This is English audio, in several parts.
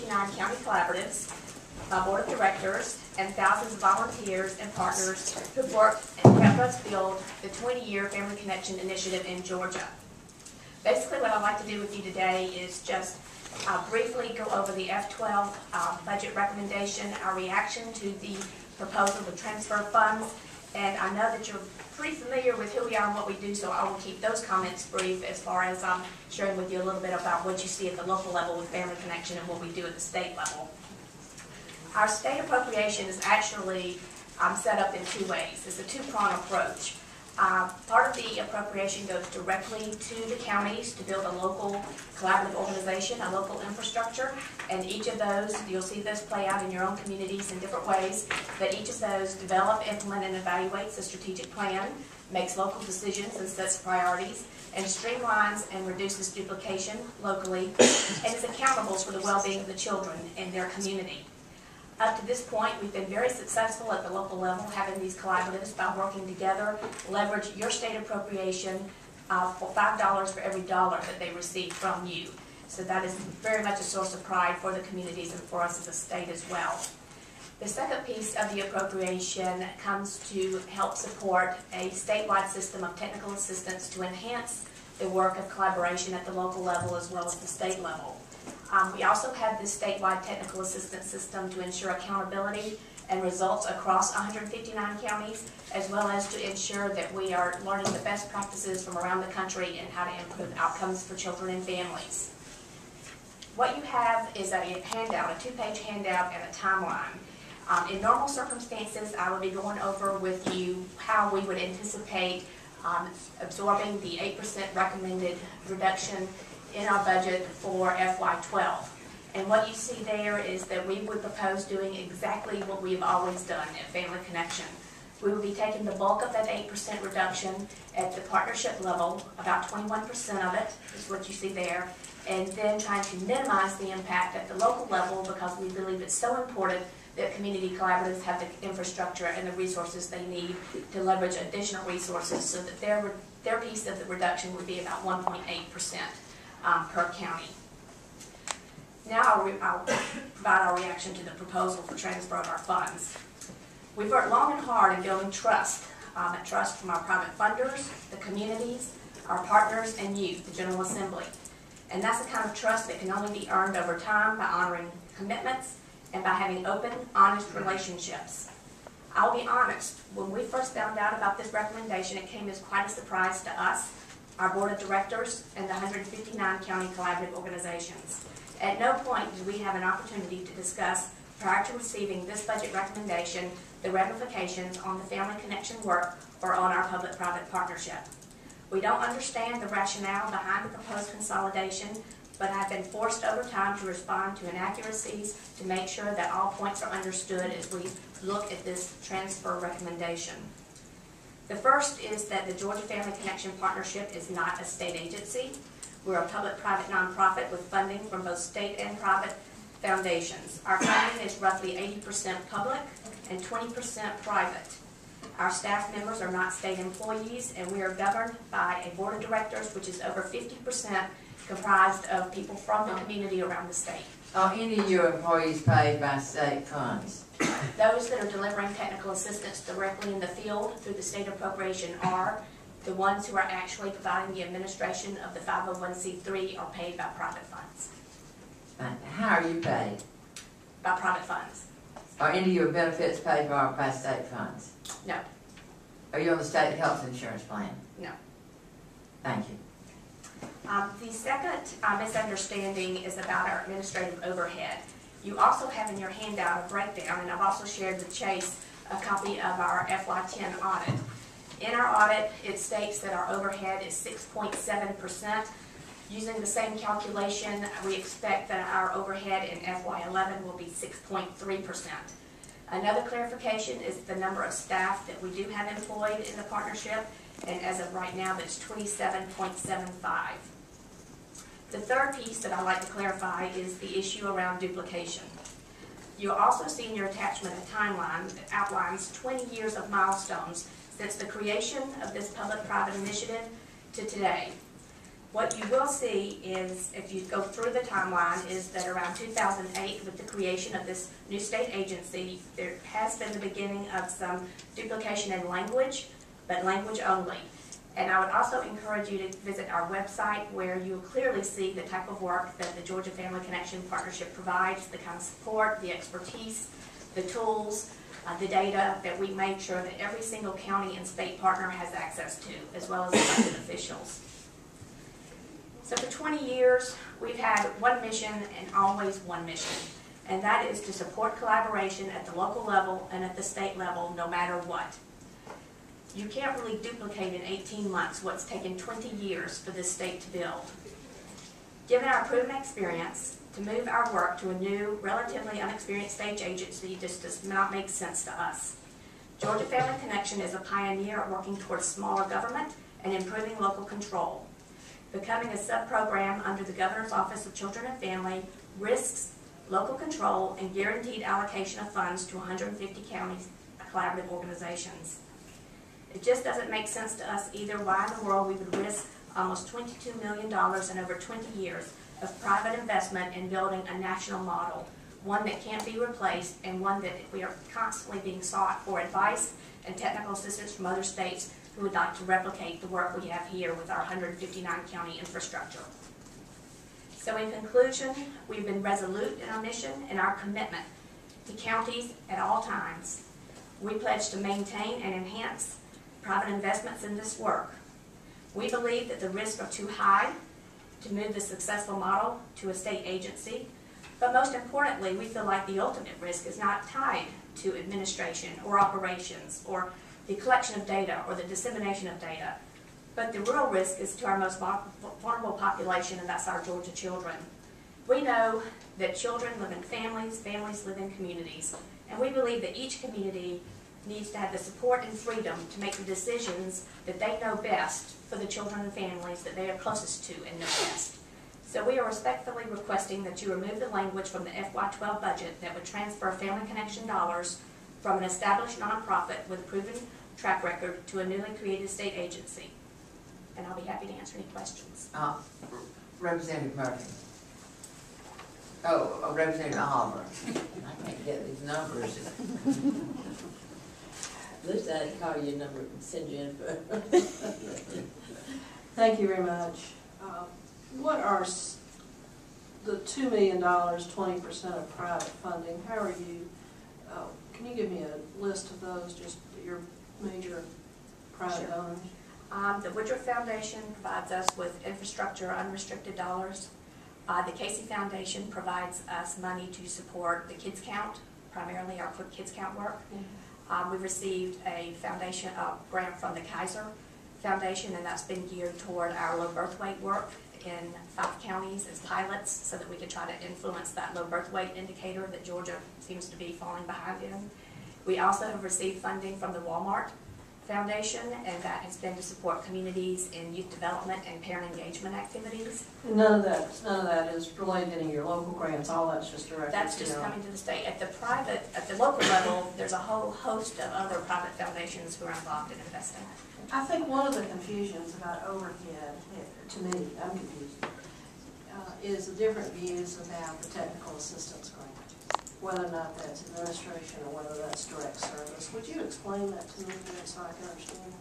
159 county collaboratives, my board of directors, and thousands of volunteers and partners who've worked and helped us build the 20-year Family Connection Initiative in Georgia. Basically, what I'd like to do with you today is just briefly go over the F12 budget recommendation, our reaction to the proposal to transfer funds, and I know that you're pretty familiar with who we are and what we do, so I will keep those comments brief as far as sharing with you a little bit about what you see at the local level with Family Connection and what we do at the state level. Our state appropriation is actually set up in two ways. It's a two-pronged approach. Part of the appropriation goes directly to the counties to build a local collaborative organization, a local infrastructure, and each of those, you'll see this play out in your own communities in different ways, but each of those develop, implement, and evaluates a strategic plan, makes local decisions and sets priorities, and streamlines and reduces duplication locally, and is accountable for the well-being of the children in their community. Up to this point, we've been very successful at the local level having these collaboratives by working together, leverage your state appropriation for $5 for every dollar that they receive from you. So that is very much a source of pride for the communities and for us as a state as well. The second piece of the appropriation comes to help support a statewide system of technical assistance to enhance the work of collaboration at the local level as well as the state level. We also have this statewide technical assistance system to ensure accountability and results across 159 counties, as well as to ensure that we are learning the best practices from around the country and how to improve outcomes for children and families. What you have is a handout, a two-page handout and a timeline. In normal circumstances, I will be going over with you how we would anticipate absorbing the 8% recommended reduction in our budget for FY12. And what you see there is that we would propose doing exactly what we've always done at Family Connection. We will be taking the bulk of that 8% reduction at the partnership level, about 21% of it is what you see there, and then trying to minimize the impact at the local level because we believe it's so important that community collaboratives have the infrastructure and the resources they need to leverage additional resources so that their piece of the reduction would be about 1.8%. Per county. Now I'll provide our reaction to the proposal for transfer of our funds. We've worked long and hard in building trust, trust from our private funders, the communities, our partners, and you, the General Assembly. And that's the kind of trust that can only be earned over time by honoring commitments and by having open, honest relationships. I'll be honest, when we first found out about this recommendation, it came as quite a surprise to us, our board of directors, and the 159 county collaborative organizations. At no point did we have an opportunity to discuss, prior to receiving this budget recommendation, the ramifications on the Family Connection work or on our public-private partnership. We don't understand the rationale behind the proposed consolidation, but have been forced over time to respond to inaccuracies to make sure that all points are understood as we look at this transfer recommendation. The first is that the Georgia Family Connection Partnership is not a state agency. We're a public-private nonprofit with funding from both state and private foundations. Our funding is roughly 80% public and 20% private. Our staff members are not state employees, and we are governed by a board of directors which is over 50% comprised of people from the community around the state. Are any of your employees paid by state funds? Those that are delivering technical assistance directly in the field through the state appropriation are. The ones who are actually providing the administration of the 501c3 are paid by private funds. How are you paid? By private funds. Are any of your benefits paid by state funds? No. Are you on the state health insurance plan? No. Thank you. The second misunderstanding is about our administrative overhead. You also have in your handout a breakdown, and I've also shared with Chase a copy of our FY10 audit. In our audit, it states that our overhead is 6.7%. Using the same calculation, we expect that our overhead in FY11 will be 6.3%. Another clarification is the number of staff that we do have employed in the partnership, and as of right now, that's 27.75. The third piece that I'd like to clarify is the issue around duplication. You'll also see in your attachment a timeline that outlines 20 years of milestones since the creation of this public-private initiative to today. What you will see is, if you go through the timeline, is that around 2008, with the creation of this new state agency, there has been the beginning of some duplication in language, but language only. And I would also encourage you to visit our website, where you'll clearly see the type of work that the Georgia Family Connection Partnership provides, the kind of support, the expertise, the tools, the data that we make sure that every single county and state partner has access to, as well as elected officials. So for 20 years, we've had one mission and always one mission, and that is to support collaboration at the local level and at the state level, no matter what. You can't really duplicate in 18 months what's taken 20 years for this state to build. Given our proven experience, to move our work to a new, relatively unexperienced state agency just does not make sense to us. Georgia Family Connection is a pioneer at working towards smaller government and improving local control. Becoming a sub-program under the Governor's Office of Children and Family risks local control and guaranteed allocation of funds to 150 county collaborative organizations. It just doesn't make sense to us either why in the world we would risk almost $22 million in over 20 years of private investment in building a national model, one that can't be replaced and one that we are constantly being sought for advice and technical assistance from other states who would like to replicate the work we have here with our 159 county infrastructure. So in conclusion, we've been resolute in our mission and our commitment to counties at all times. We pledge to maintain and enhance private investments in this work. We believe that the risks are too high to move the successful model to a state agency, but most importantly, we feel like the ultimate risk is not tied to administration or operations or the collection of data or the dissemination of data, but the real risk is to our most vulnerable population, and that's our Georgia children. We know that children live in families, families live in communities, and we believe that each community needs to have the support and freedom to make the decisions that they know best for the children and families that they are closest to and know best. So we are respectfully requesting that you remove the language from the FY12 budget that would transfer Family Connection dollars from an established nonprofit with a proven track record to a newly created state agency. And I'll be happy to answer any questions. Representative Murphy. Oh, Representative Oliver. I can't get these numbers. At least I didn't call you a number and send you info. Thank you very much. What are the $2 million, 20% of private funding? How are you, can you give me a list of those, just your major private donors? The Woodruff Foundation provides us with infrastructure unrestricted dollars. The Casey Foundation provides us money to support the Kids Count, primarily our quick Kids Count work. We've received a foundation grant from the Kaiser Foundation, and that's been geared toward our low birth weight work in 5 counties as pilots so that we could try to influence that low birth weight indicator that Georgia seems to be falling behind in. We also have received funding from the Walmart Foundation, and that has been to support communities in youth development and parent engagement activities. None of that is related to any of your local grants. All that's just direct. That's just coming to the state. At the local level, there's a whole host of other private foundations who are involved in investing. I think one of the confusions about overhead, to me, I'm confused, is the different views about the technical assistance grant, whether or not that's administration or whether that's direct service. Would you explain that to me so I can understand?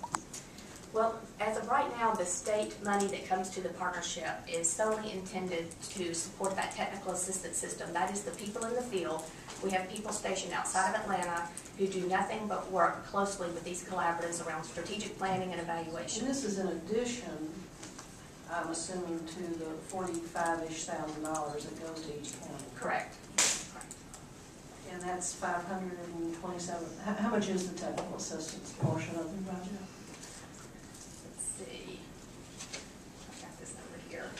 Well, as of right now, the state money that comes to the partnership is solely intended to support that technical assistance system. That is the people in the field. We have people stationed outside of Atlanta who do nothing but work closely with these collaboratives around strategic planning and evaluation. And this is in addition, I'm assuming, to the $45,000-ish that goes to each county. Correct. And that's 527. How much is the technical assistance portion of the budget? Let's see. I got this number here.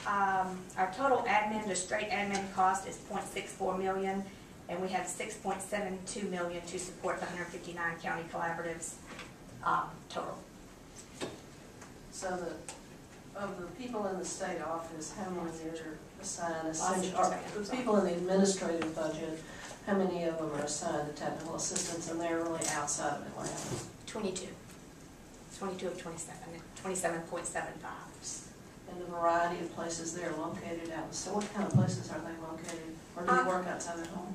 Our total admin, the straight admin cost is $0.64 million, and we have $6.72 million to support the 159 county collaboratives total. So of the people in the state office, how many are assigned? The people in the administrative budget, how many of them are assigned to technical assistance, and they're really outside of Atlanta? 22. 22 of 27, 27.75. and the variety of places they're located at. So what kind of places are they located, or do you work outside of home?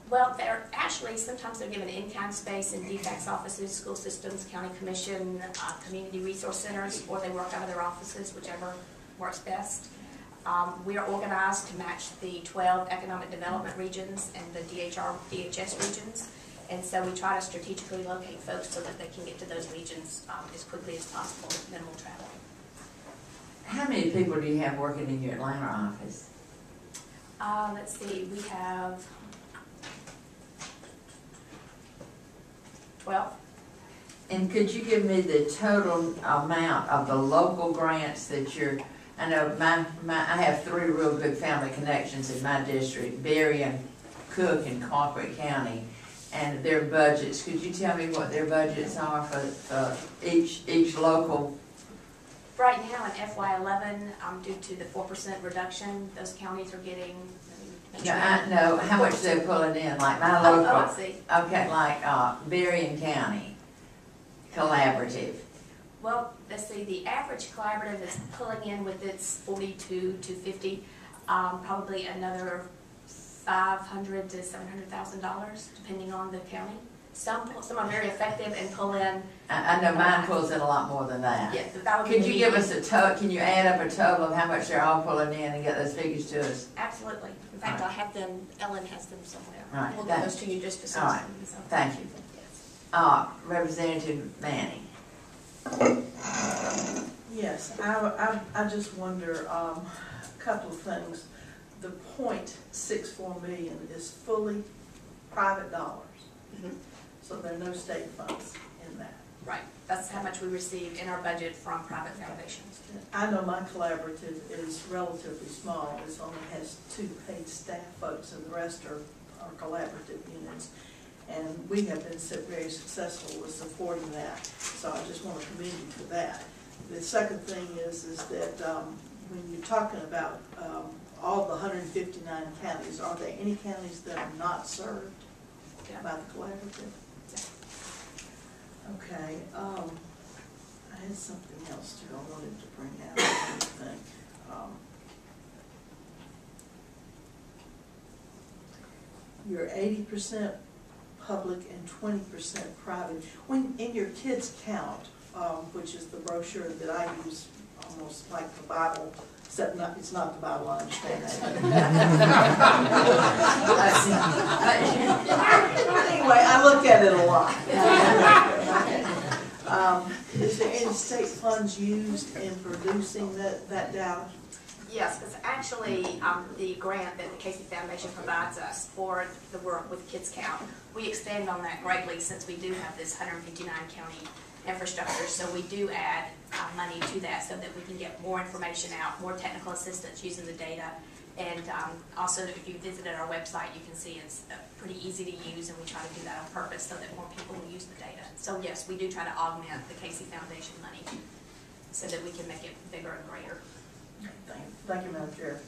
Well, they're actually, sometimes they're given in-kind space in DFACS offices, school systems, county commission, community resource centers, or they work out of their offices, whichever works best. We are organized to match the 12 economic development regions and the DHS regions. And so we try to strategically locate folks so that they can get to those regions as quickly as possible with minimal travel. How many people do you have working in your Atlanta office? Let's see, we have 12. And could you give me the total amount of the local grants that you're, I know I have 3 real good family connections in my district, Berry and Cook and Colquitt County, and their budgets. Could you tell me what their budgets are for each local? Right now in FY11, due to the 4% reduction, those counties are getting. No, I know how much they're pulling in, like my local. Oh, I see. Okay, like Berrien County Collaborative. Well, let's see, the average collaborative is pulling in with its 42 to 50, probably another $500,000 to $700,000, depending on the county. Some are very effective and pull in. I know mine pulls in a lot more than that. Yeah, that would Could be you give us a total? Can you add up a total of how much they're all pulling in and get those figures to us? Absolutely. In fact, Right. I have them. Ellen has them somewhere. Right. We'll get those to you just as soon All as. right. So. Thank you. Yes. Representative Manning. Yes, I just wonder, a couple of things. The .64 million is fully private dollars, Mm-hmm. so there are no state funds in that. Right. That's how much we receive in our budget from private foundations. I know my collaborative is relatively small. It only has 2 paid staff folks, and the rest are collaborative units. And we have been very successful with supporting that, so I just want to commend you for that. The second thing is that when you're talking about all the 159 counties, are there any counties that are not served by the collaborative? Okay, I had something else too I wanted to bring out, I think. You're 80% public and 20% private. When in your kids' count, which is the brochure that I use almost like the Bible, except it's not the Bible, I understand that. Anyway, I look at it a lot. Is there any state funds used in producing that data? Yes, because actually the grant that the Casey Foundation provides us for the work with Kids Count, we expand on that greatly since we do have this 159 county infrastructure. So we do add money to that so that we can get more information out, more technical assistance using the data. And also, if you visited our website, you can see it's pretty easy to use, and we try to do that on purpose so that more people will use the data. So yes, we do try to augment the Casey Foundation money so that we can make it bigger and greater. Thank you, Madam Chair.